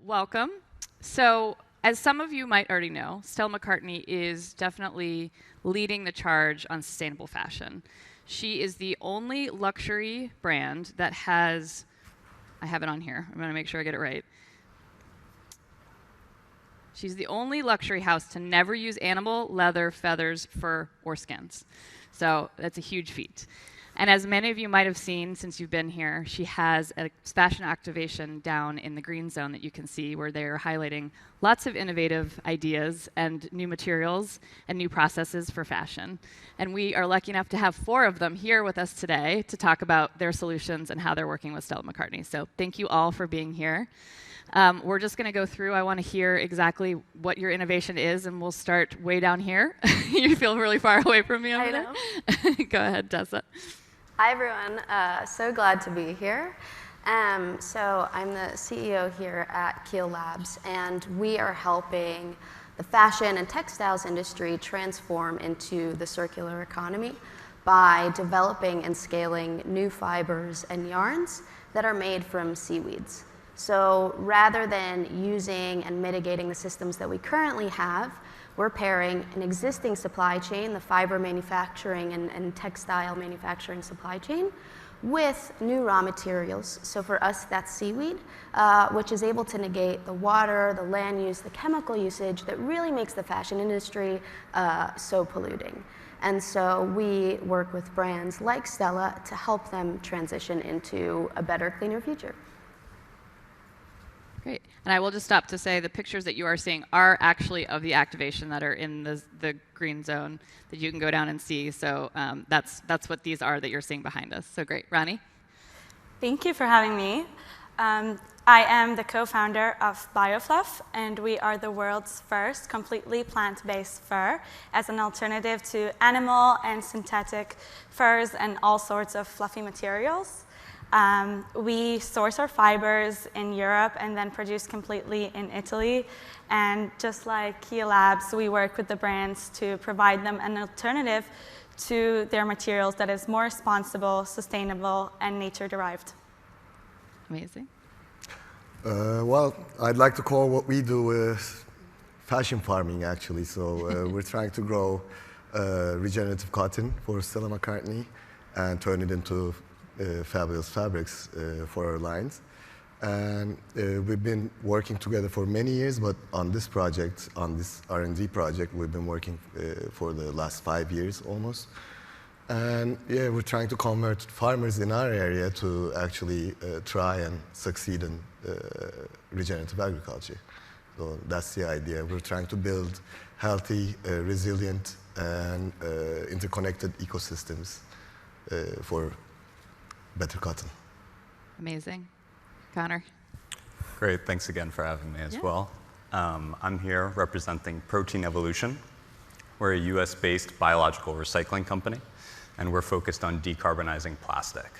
welcome. So, as some of you might already know, Stella McCartney is definitely leading the charge on sustainable fashion. She is the only luxury brand that has, I have it on here, I'm going to make sure I get it right. She's the only luxury house to never use animal, leather, feathers, fur, or skins. So that's a huge feat. And as many of you might have seen since you've been here, she has a fashion activation down in the green zone that you can see where they're highlighting lots of innovative ideas and new materials and new processes for fashion. And we are lucky enough to have 4 of them here with us today to talk about their solutions and how they're working with Stella McCartney. So thank you all for being here. We're just going to go through. I want to hear exactly what your innovation is, and we'll start way down here. You feel really far away from me over there? Go ahead, Tessa. Hi, everyone. So glad to be here. So I'm the CEO here at Keel Labs, and we are helping the fashion and textiles industry transform into the circular economy by developing and scaling new fibers and yarns that are made from seaweeds. So rather than using and mitigating the systems that we currently have, we're pairing an existing supply chain, the fiber manufacturing and textile manufacturing supply chain, with new raw materials. So for us, that's seaweed, which is able to negate the water, the land use, the chemical usage that really makes the fashion industry so polluting. And so we work with brands like Stella to help them transition into a better, cleaner future. Great. And I will just stop to say the pictures that you are seeing are actually of the activation that are in the green zone that you can go down and see. So that's what these are that you're seeing behind us. So great. Roni? Thank you for having me. I am the co-founder of BioFluff, and we are the world's first completely plant-based fur as an alternative to animal and synthetic furs and all sorts of fluffy materials. We source our fibers in Europe and then produce completely in Italy. And just like Keel Labs, we work with the brands to provide them an alternative to their materials that is more responsible, sustainable, and nature-derived. Amazing. Well, I'd like to call what we do fashion farming, actually. So we're trying to grow regenerative cotton for Stella McCartney and turn it into fabulous fabrics for our lines. And we've been working together for many years, but on this project, on this R&D project, we've been working for the last 5 years almost. And yeah, we're trying to convert farmers in our area to actually try and succeed in regenerative agriculture. So that's the idea. We're trying to build healthy, resilient, and interconnected ecosystems for better cotton. Amazing. Connor? Great. Thanks again for having me as well. I'm here representing Protein Evolution. We're a US-based biological recycling company, and we're focused on decarbonizing plastic.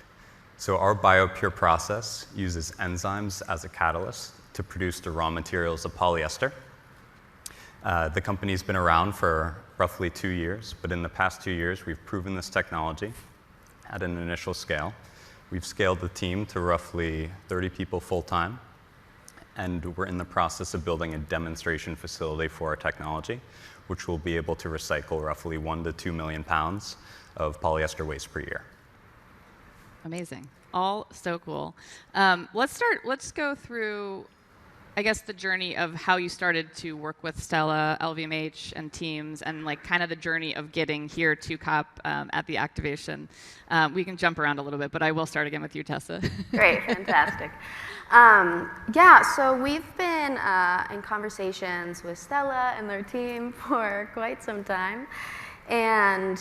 So our BioPure process uses enzymes as a catalyst to produce the raw materials of polyester. The company's been around for roughly 2 years, but in the past 2 years, we've proven this technology at an initial scale. We've scaled the team to roughly 30 people full-time, and we're in the process of building a demonstration facility for our technology, which will be able to recycle roughly 1 to 2 million pounds of polyester waste per year. Amazing. All so cool. Let's go through, I guess, the journey of how you started to work with Stella, LVMH, and teams, and like kind of the journey of getting here to COP at the activation. We can jump around a little bit, but I will start again with you, Tessa. Great, fantastic. Yeah, so we've been in conversations with Stella and their team for quite some time. And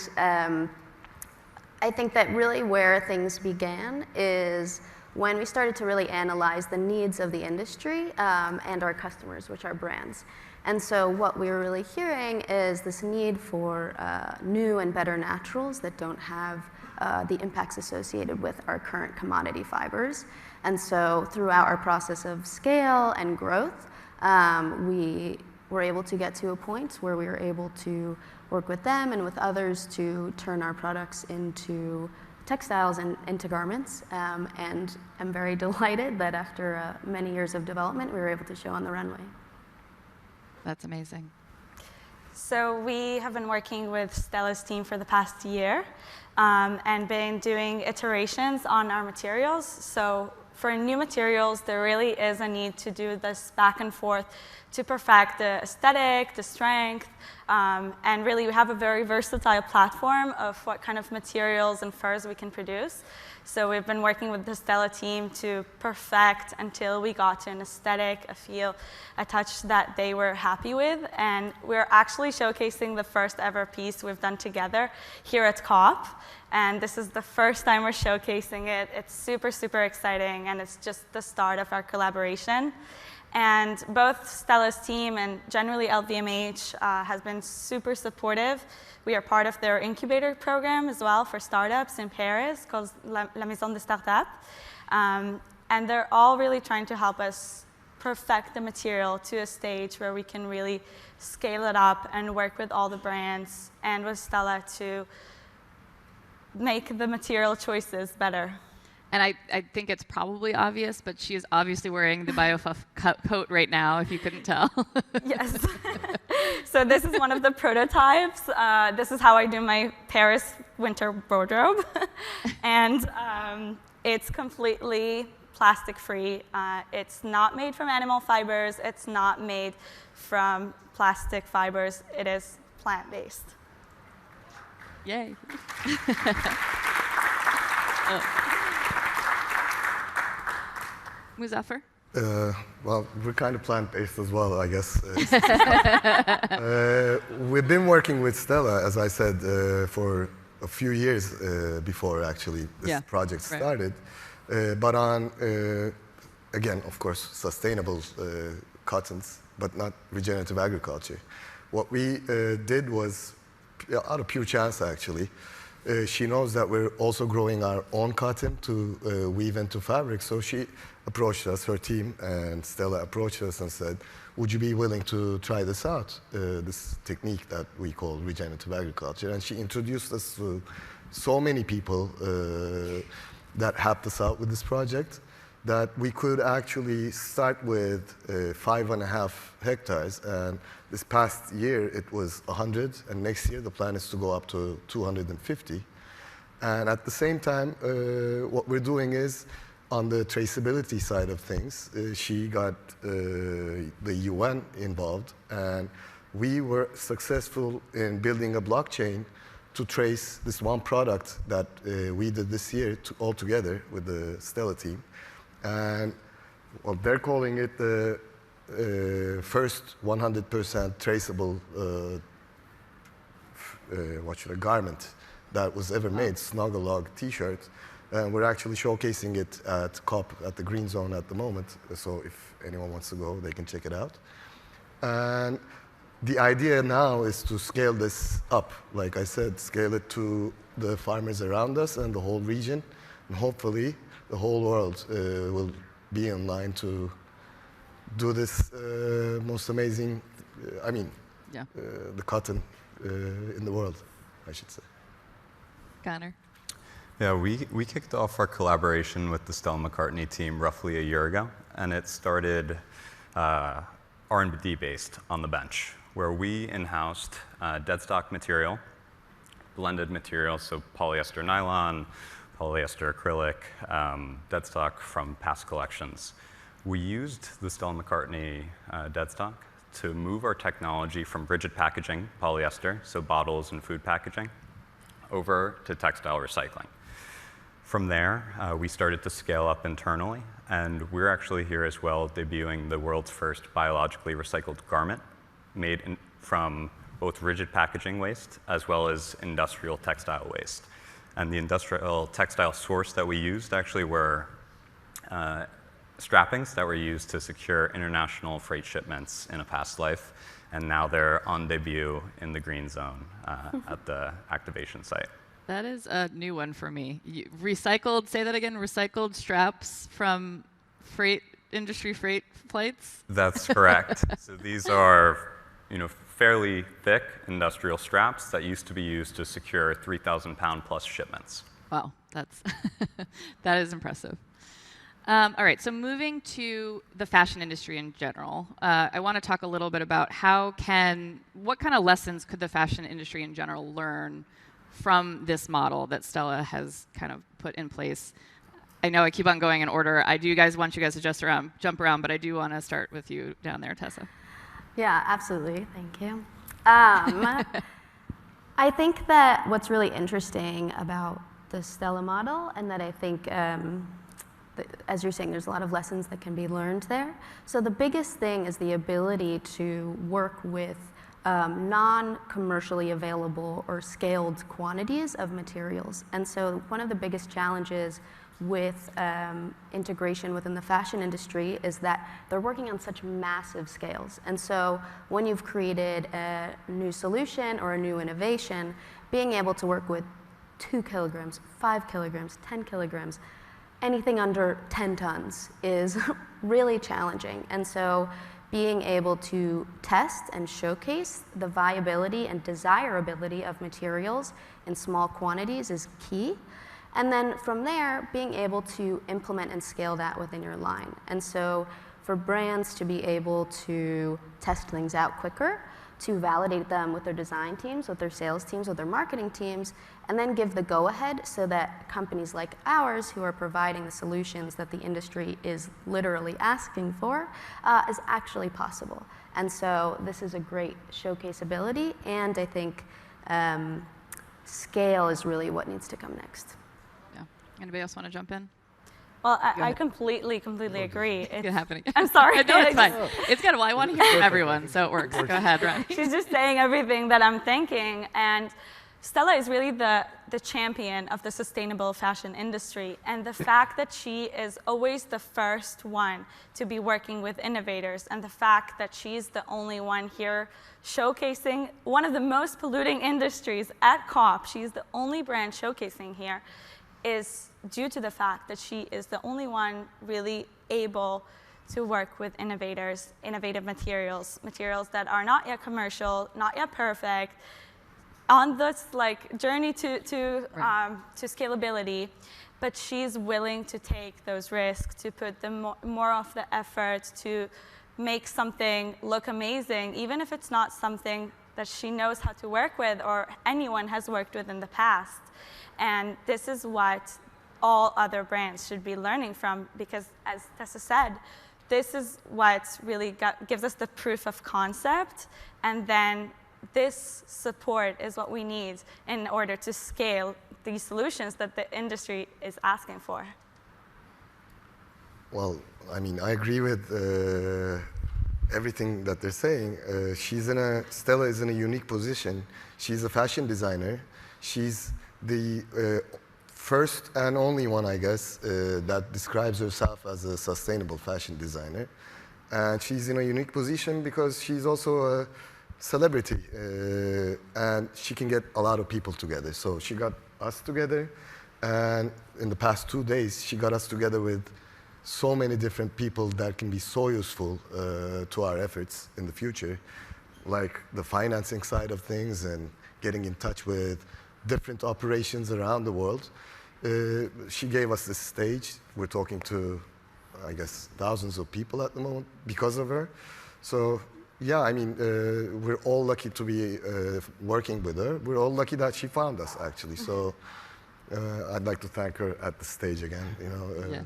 I think that really where things began is when we started to really analyze the needs of the industry and our customers, which are brands. And so what we were really hearing is this need for new and better naturals that don't have the impacts associated with our current commodity fibers. And so throughout our process of scale and growth, we were able to get to a point where we were able to work with them and with others to turn our products into textiles into garments, and I'm very delighted that after many years of development, we were able to show on the runway. That's amazing. So we have been working with Stella's team for the past year and been doing iterations on our materials. So for new materials, there really is a need to do this back and forth to perfect the aesthetic, the strength, and really we have a very versatile platform of what kind of materials and furs we can produce. So we've been working with the Stella team to perfect until we got to an aesthetic, a feel, a touch that they were happy with. And we're actually showcasing the first ever piece we've done together here at COP. And this is the first time we're showcasing it. It's super, super exciting, and it's just the start of our collaboration. And both Stella's team and generally LVMH has been super supportive. We are part of their incubator program as well for startups in Paris called La Maison des Startups. And they're all really trying to help us perfect the material to a stage where we can really scale it up and work with all the brands and with Stella to make the material choices better. And I think it's probably obvious, but she is obviously wearing the BioFluff coat right now, if you couldn't tell. Yes. So this is one of the prototypes. This is how I do my Paris winter wardrobe. And it's completely plastic-free. It's not made from animal fibers. It's not made from plastic fibers. It is plant-based. Yay. Muzaffer? Well, we're kind of plant-based as well, I guess. We've been working with Stella, as I said, for a few years before actually this project started. But on, again, of course, sustainable cottons, but not regenerative agriculture. What we did was, out of pure chance actually, she knows that we're also growing our own cotton to weave into fabric, so she approached us, her team, and Stella approached us and said, would you be willing to try this out, this technique that we call regenerative agriculture? And she introduced us to so many people that helped us out with this project that we could actually start with 5.5 hectares. And this past year, it was 100, and next year the plan is to go up to 250. And at the same time, what we're doing is, on the traceability side of things, she got the UN involved, and we were successful in building a blockchain to trace this one product that we did this year all together with the Stella team. And well, they're calling it the first 100% traceable garment that was ever made, Snuggle-Log t-shirt. And we're actually showcasing it at COP at the Green Zone at the moment. So if anyone wants to go, they can check it out. And the idea now is to scale this up. Like I said, scale it to the farmers around us and the whole region. And hopefully, the whole world will be in line to do this most amazing, the cotton in the world, I should say. Connor? Yeah, we kicked off our collaboration with the Stella McCartney team roughly a year ago, and it started R&D based on the bench, where we in-housed dead stock material, blended material, so polyester nylon, polyester acrylic, dead stock from past collections. We used the Stella McCartney dead stock to move our technology from rigid packaging, polyester, so bottles and food packaging, over to textile recycling. From there, we started to scale up internally, and we're actually here as well debuting the world's first biologically recycled garment made from both rigid packaging waste as well as industrial textile waste. And the industrial textile source that we used actually were strappings that were used to secure international freight shipments in a past life, and now they're on debut in the Green Zone at the activation site. That is a new one for me. Recycled, say that again, recycled straps from industry freight flights? That's correct. So these are, fairly thick industrial straps that used to be used to secure 3,000-pound plus shipments. Wow, that's that is impressive. All right, so moving to the fashion industry in general, I want to talk a little bit about what kind of lessons could the fashion industry in general learn from this model that Stella has kind of put in place. I know I keep on going in order. I do want you guys to jump around, but I do want to start with you down there, Tessa. Yeah, absolutely. Thank you. I think that what's really interesting about the Stella model, and that I think, as you're saying, there's a lot of lessons that can be learned there. So the biggest thing is the ability to work with non-commercially available or scaled quantities of materials. And so one of the biggest challenges with integration within the fashion industry is that they're working on such massive scales. And so when you've created a new solution or a new innovation, being able to work with 2 kilograms, 5 kilograms, 10 kilograms, anything under 10 tons is really challenging. And so being able to test and showcase the viability and desirability of materials in small quantities is key. And then from there, being able to implement and scale that within your line. And so for brands to be able to test things out quicker, to validate them with their design teams, with their sales teams, with their marketing teams, and then give the go-ahead so that companies like ours, who are providing the solutions that the industry is literally asking for, is actually possible. And so this is a great showcase ability, and I think scale is really what needs to come next. Yeah. Anybody else want to jump in? Well, I completely agree. It's gonna happen again. I'm sorry. No, it's fine. It's good. Well, I want to hear from everyone, so it works. Go ahead, Roni. She's just saying everything that I'm thinking. And Stella is really the champion of the sustainable fashion industry. And the fact that she is always the first one to be working with innovators, and the fact that she's the only one here showcasing one of the most polluting industries at COP, she's the only brand showcasing here, is due to the fact that she is the only one really able to work with innovators, innovative materials that are not yet commercial, not yet perfect, on this journey to scalability. But she's willing to take those risks, to put more of the effort to make something look amazing, even if it's not something that she knows how to work with or anyone has worked with in the past. And this is what all other brands should be learning from, because as Tessa said, this is what really gives us the proof of concept, and then this support is what we need in order to scale these solutions that the industry is asking for. Well, I mean, I agree with everything that they're saying. Stella is in a unique position. She's a fashion designer. She's the first and only one, I guess, that describes herself as a sustainable fashion designer. And she's in a unique position because she's also a celebrity, and she can get a lot of people together. So she got us together, and in the past 2 days, she got us together with so many different people that can be so useful to our efforts in the future, like the financing side of things and getting in touch with different operations around the world. She gave us this stage. We're talking to, I guess, thousands of people at the moment because of her. So, yeah, I mean, we're all lucky to be working with her. We're all lucky that she found us, actually. So, I'd like to thank her at the stage again.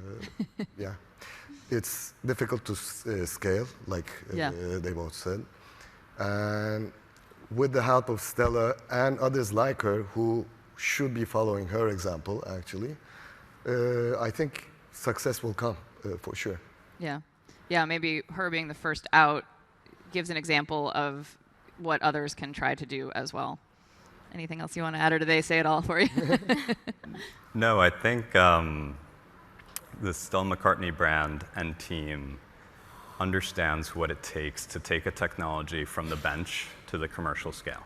Yeah. It's difficult to scale, like they both said. And with the help of Stella and others like her who should be following her example, actually, I think success will come for sure. Yeah. Yeah, maybe her being the first out gives an example of what others can try to do as well. Anything else you want to add, or do they say it all for you? No, I think the Stella McCartney brand and team understands what it takes to take a technology from the bench to the commercial scale.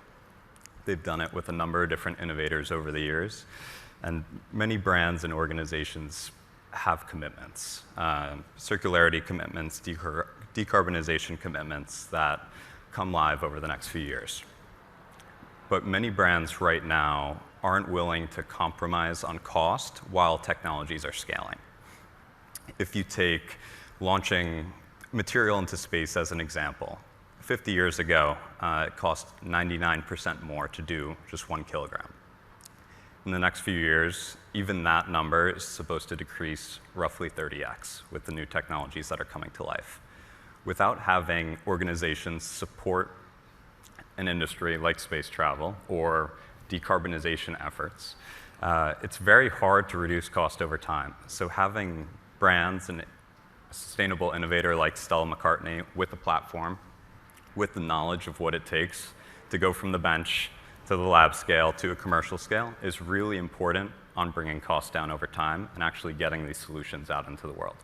They've done it with a number of different innovators over the years, and many brands and organizations have commitments, circularity commitments, decarbonization commitments that come live over the next few years. But many brands right now aren't willing to compromise on cost while technologies are scaling. If you take launching material into space as an example, 50 years ago, it cost 99% more to do just 1 kilogram. In the next few years, even that number is supposed to decrease roughly 30x with the new technologies that are coming to life. Without having organizations support an industry like space travel or decarbonization efforts, it's very hard to reduce cost over time. So having brands and a sustainable innovator like Stella McCartney with a platform, with the knowledge of what it takes to go from the bench to the lab scale to a commercial scale is really important on bringing costs down over time and actually getting these solutions out into the world.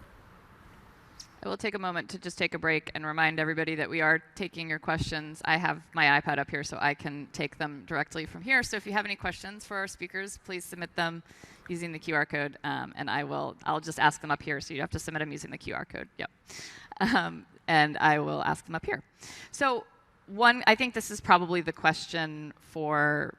I will take a moment to just take a break and remind everybody that we are taking your questions. I have my iPad up here so I can take them directly from here. So if you have any questions for our speakers, please submit them using the QR code, and I'll just ask them up here. So you have to submit them using the QR code. Yep. And I will ask them up here. So I think this is probably the question for,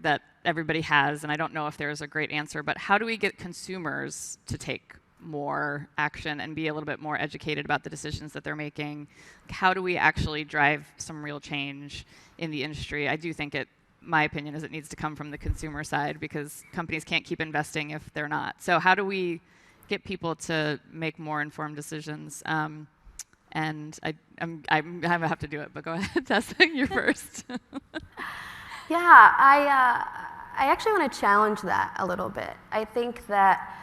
that everybody has, and I don't know if there's a great answer, but how do we get consumers to take more action and be a little bit more educated about the decisions that they're making? How do we actually drive some real change in the industry? I do think my opinion is it needs to come from the consumer side because companies can't keep investing if they're not. So how do we get people to make more informed decisions? And I have to do it, but go ahead, Tessa, you're first. Yeah, I actually want to challenge that a little bit. I think that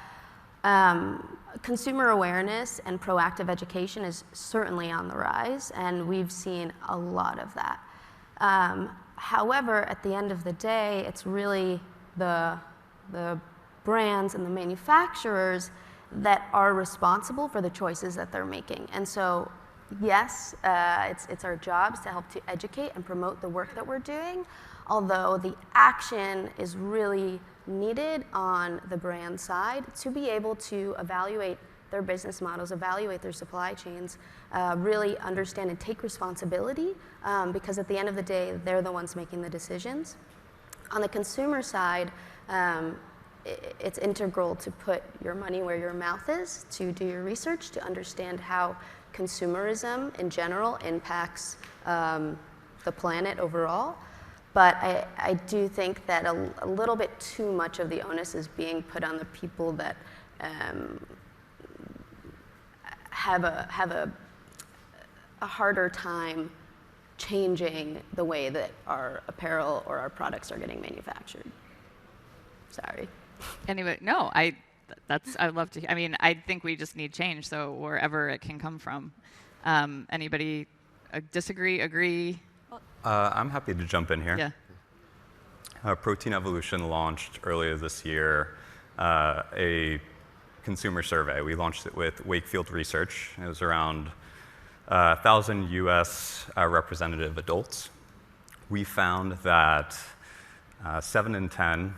consumer awareness and proactive education is certainly on the rise, and we've seen a lot of that. However, at the end of the day, it's really the brands and the manufacturers that are responsible for the choices that they're making. And so, yes, it's our jobs to help to educate and promote the work that we're doing, although the action is really needed on the brand side to be able to evaluate their business models, evaluate their supply chains, really understand and take responsibility, because at the end of the day, they're the ones making the decisions. On the consumer side, it's integral to put your money where your mouth is, to do your research, to understand how consumerism in general impacts the planet overall. But I do think that a little bit too much of the onus is being put on the people that have a harder time changing the way that our apparel or our products are getting manufactured. Sorry. Anyway, no, I'd love to. I mean, I think we just need change, so wherever it can come from. Anybody disagree, agree? I'm happy to jump in here. Yeah. Protein Evolution launched earlier this year a consumer survey. We launched it with Wakefield Research. It was around 1,000 US representative adults. We found that 7 in 10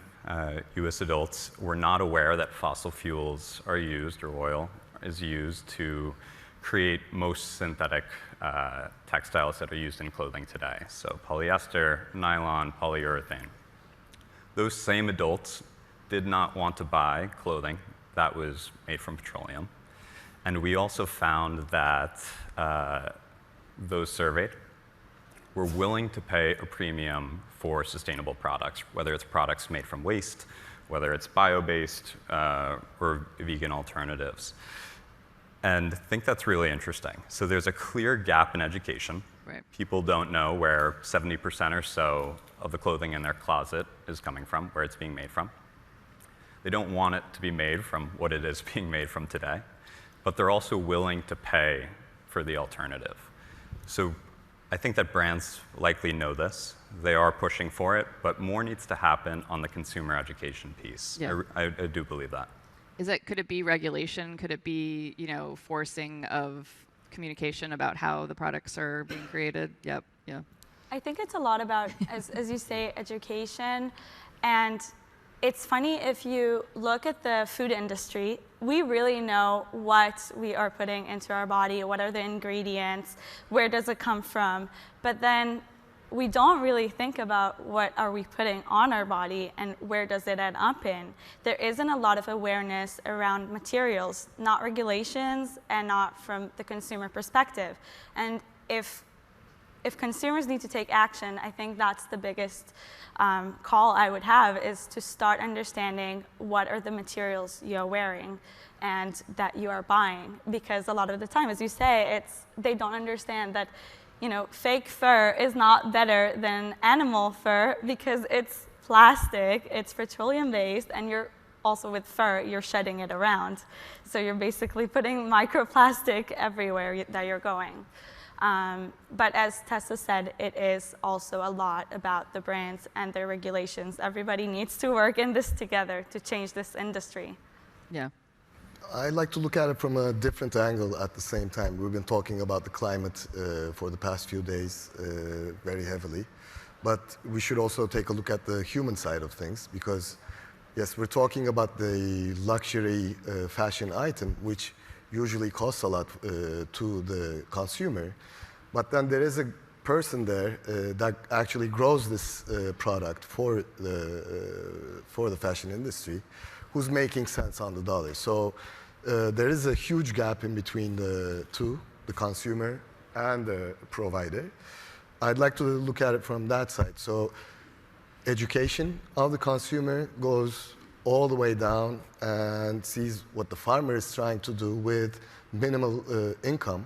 US adults were not aware that fossil fuels are used, or oil is used, to create most synthetic textiles that are used in clothing today. So polyester, nylon, polyurethane. Those same adults did not want to buy clothing that was made from petroleum. And we also found that those surveyed were willing to pay a premium for sustainable products, whether it's products made from waste, whether it's bio-based or vegan alternatives. And I think that's really interesting. So there's a clear gap in education. Right. People don't know where 70% or so of the clothing in their closet is coming from, where it's being made from. They don't want it to be made from what it is being made from today, but they're also willing to pay for the alternative. So I think that brands likely know this. They are pushing for it, but more needs to happen on the consumer education piece. Yeah. I do believe that. Could it be regulation? Could it be, forcing of communication about how the products are being created? Yep. Yeah. I think it's a lot about, as you say, education. And it's funny, if you look at the food industry, we really know what we are putting into our body, what are the ingredients, where does it come from. But then we don't really think about what are we putting on our body and where does it end up in. There isn't a lot of awareness around materials, not regulations and not from the consumer perspective. And if consumers need to take action, I think that's the biggest call I would have, is to start understanding what are the materials you're wearing and that you are buying. Because a lot of the time, as you say, they don't understand that fake fur is not better than animal fur because it's plastic, it's petroleum-based, and you're also with fur, you're shedding it around. So you're basically putting microplastic everywhere that you're going. But as Tessa said, it is also a lot about the brands and their regulations. Everybody needs to work in this together to change this industry. Yeah. I like to look at it from a different angle at the same time. We've been talking about the climate for the past few days very heavily. But we should also take a look at the human side of things, because, yes, we're talking about the luxury fashion item, which usually costs a lot to the consumer. But then there is a person there that actually grows this product for the fashion industry, who's making cents on the dollar. So there is a huge gap in between the two, the consumer and the provider. I'd like to look at it from that side. So education of the consumer goes all the way down and sees what the farmer is trying to do with minimal income.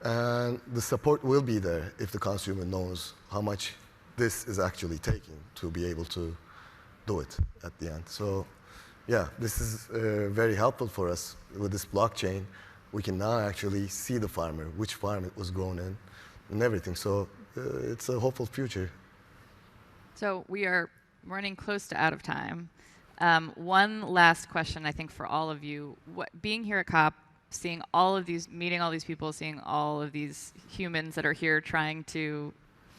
And the support will be there if the consumer knows how much this is actually taking to be able to do it at the end. So yeah, this is very helpful for us. With this blockchain, we can now actually see the farmer, which farm it was grown in, and everything. So it's a hopeful future. So we are running close to out of time. One last question, I think, for all of you. Being here at COP, seeing meeting all these people, seeing all of these humans that are here trying to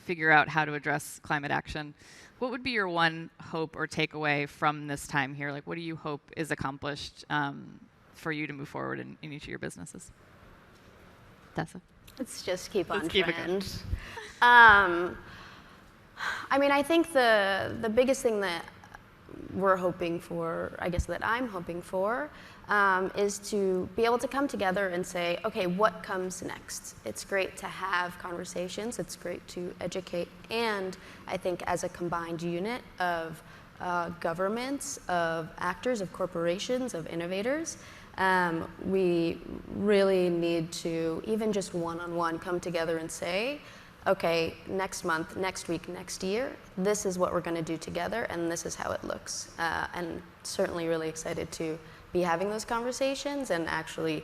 figure out how to address climate action, what would be your one hope or takeaway from this time here? Like, what do you hope is accomplished for you to move forward in each of your businesses? Tessa? Let's just keep on keep trend. I mean, I think the biggest thing that we're hoping for, I guess that I'm hoping for, is to be able to come together and say, okay, what comes next? It's great to have conversations, it's great to educate, and I think as a combined unit of governments, of actors, of corporations, of innovators, we really need to, even just one-on-one, come together and say, okay, next month, next week, next year, this is what we're going to do together, and this is how it looks. And certainly really excited to be having those conversations and actually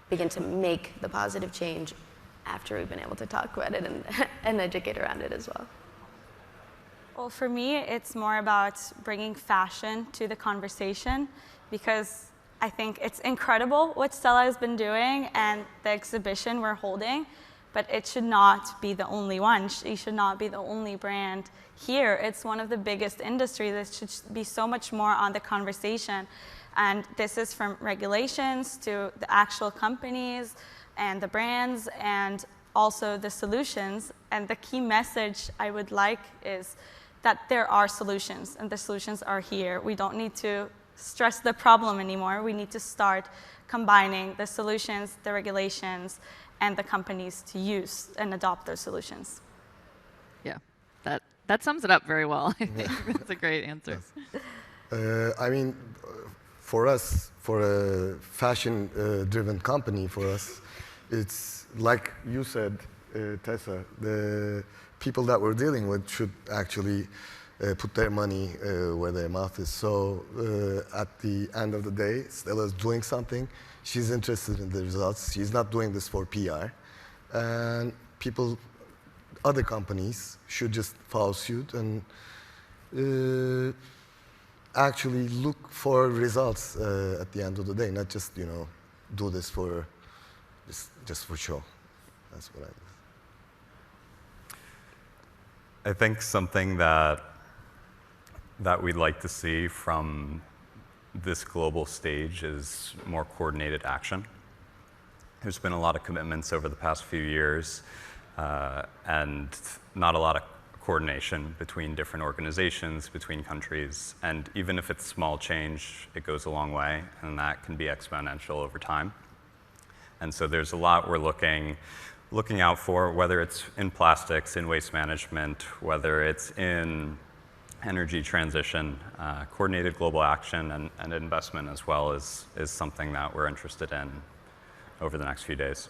begin to make the positive change after we've been able to talk about it and educate around it as well. Well, for me, it's more about bringing fashion to the conversation, because I think it's incredible what Stella has been doing and the exhibition we're holding, but it should not be the only one. She should not be the only brand here. It's one of the biggest industries that should be so much more on the conversation. And this is from regulations to the actual companies and the brands and also the solutions. And the key message I would like is that there are solutions, and the solutions are here. We don't need to stress the problem anymore. We need to start combining the solutions, the regulations, and the companies to use and adopt those solutions. Yeah, that sums it up very well. I think that's a great answer. I mean, for us, for a fashion-driven company, for us, it's like you said, Tessa, the people that we're dealing with should actually put their money where their mouth is. So at the end of the day, Stella's doing something. She's interested in the results. She's not doing this for PR. And people, other companies, should just follow suit and actually look for results at the end of the day, not just, do this for just for show. That's what I do. I think something that we'd like to see from this global stage is more coordinated action. There's been a lot of commitments over the past few years and not a lot of coordination between different organizations, between countries, and even if it's small change, it goes a long way, and that can be exponential over time. And so there's a lot we're looking out for, whether it's in plastics, in waste management, whether it's in energy transition, coordinated global action and investment as well is something that we're interested in over the next few days.